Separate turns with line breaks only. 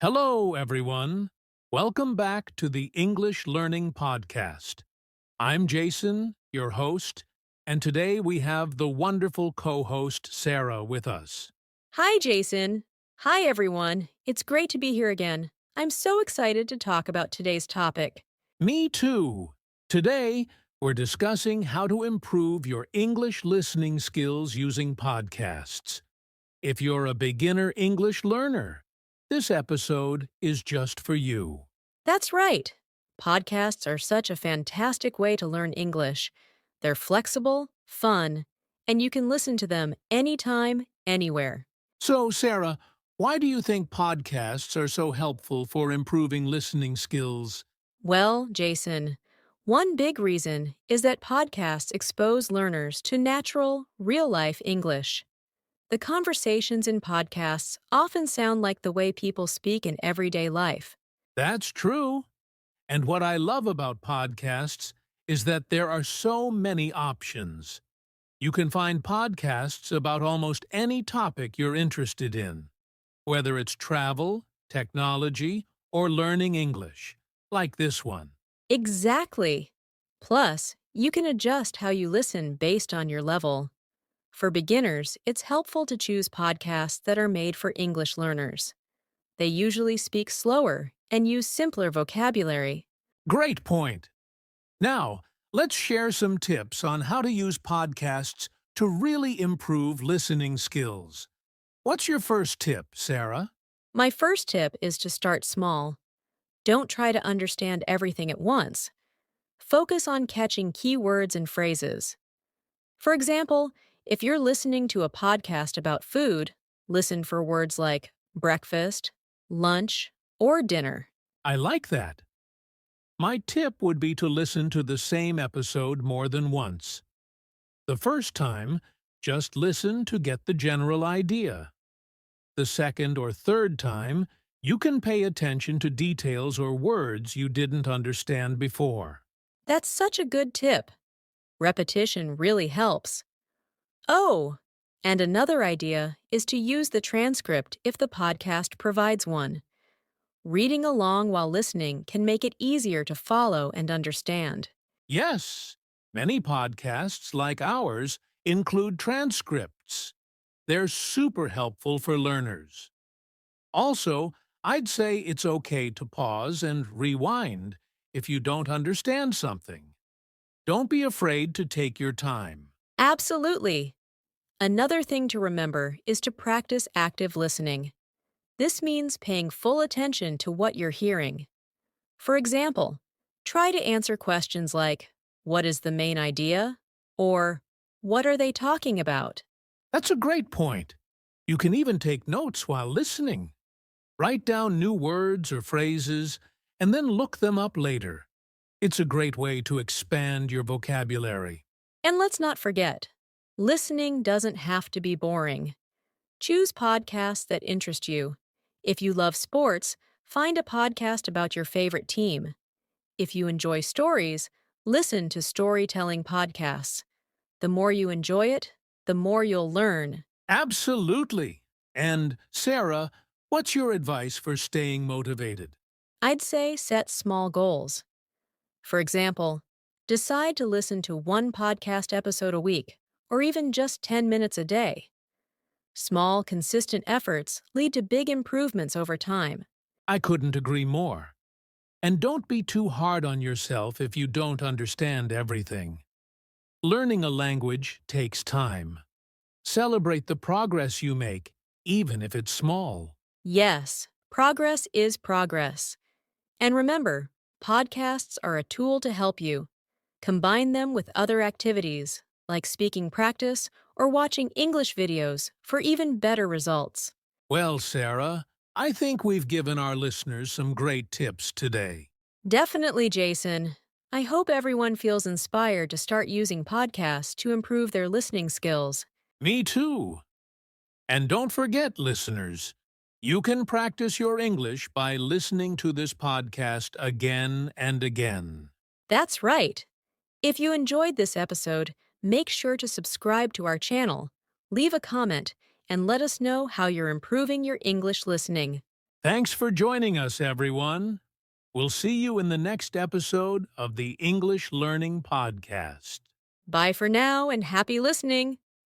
Hello, everyone. Welcome back to the English Learning Podcast. I'm Jason, your host, and today we have the wonderful co-host Sarah with us.
Hi, Jason. Hi, everyone. It's great to be here again. I'm so excited to talk about today's topic.
Me too. Today, we're discussing how to improve your English listening skills using podcasts. If you're a beginner English learner, this episode is just for you.
That's right. Podcasts are such a fantastic way to learn English. They're flexible, fun, and you can listen to them anytime, anywhere.
So, Sarah, why do you think podcasts are so helpful for improving listening skills?
Well, Jason, one big reason is that podcasts expose learners to natural, real life English. The conversations in podcasts often sound like the way people speak in everyday life.
That's true. And what I love about podcasts is that there are so many options. You can find podcasts about almost any topic you're interested in, whether it's travel, technology, or learning English, like this one.
Exactly. Plus, you can adjust how you listen based on your level. For beginners, it's helpful to choose podcasts that are made for English learners. They usually speak slower and use simpler vocabulary.
Great point. Now, let's share some tips on how to use podcasts to really improve listening skills. What's your first tip, Sarah?
My first tip is to start small. Don't try to understand everything at once. Focus on catching key words and phrases. For example, if you're listening to a podcast about food, listen for words like breakfast, lunch, or dinner.
I like that. My tip would be to listen to the same episode more than once. The first time, just listen to get the general idea. The second or third time, you can pay attention to details or words you didn't understand before.
That's such a good tip. Repetition really helps. Oh, and another idea is to use the transcript if the podcast provides one. Reading along while listening can make it easier to follow and understand.
Yes, many podcasts like ours include transcripts. They're super helpful for learners. Also, I'd say it's okay to pause and rewind if you don't understand something. Don't be afraid to take your time.
Absolutely. Another thing to remember is to practice active listening. This means paying full attention to what you're hearing. For example, try to answer questions like, "What is the main idea?" or "What are they talking about?"
That's a great point. You can even take notes while listening. Write down new words or phrases and then look them up later. It's a great way to expand your vocabulary.
And let's not forget, listening doesn't have to be boring. Choose podcasts that interest you. If you love sports, find a podcast about your favorite team. If you enjoy stories, listen to storytelling podcasts. The more you enjoy it, the more you'll learn.
Absolutely. And, Sarah, what's your advice for staying motivated?
I'd say set small goals. For example, decide to listen to one podcast episode a week, or even just 10 minutes a day. Small, consistent efforts lead to big improvements over time.
I couldn't agree more. And don't be too hard on yourself if you don't understand everything. Learning a language takes time. Celebrate the progress you make, even if it's small.
Yes, progress is progress. And remember, podcasts are a tool to help you. Combine them with other activities, like speaking practice or watching English videos, for even better results.
Well, Sarah, I think we've given our listeners some great tips today.
Definitely, Jason. I hope everyone feels inspired to start using podcasts to improve their listening skills.
Me too. And don't forget, listeners, you can practice your English by listening to this podcast again and again.
That's right. If you enjoyed this episode, make sure to subscribe to our channel, leave a comment, and let us know how you're improving your English listening.
Thanks for joining us, everyone. We'll see you in the next episode of the English Learning Podcast.
Bye for now and happy listening.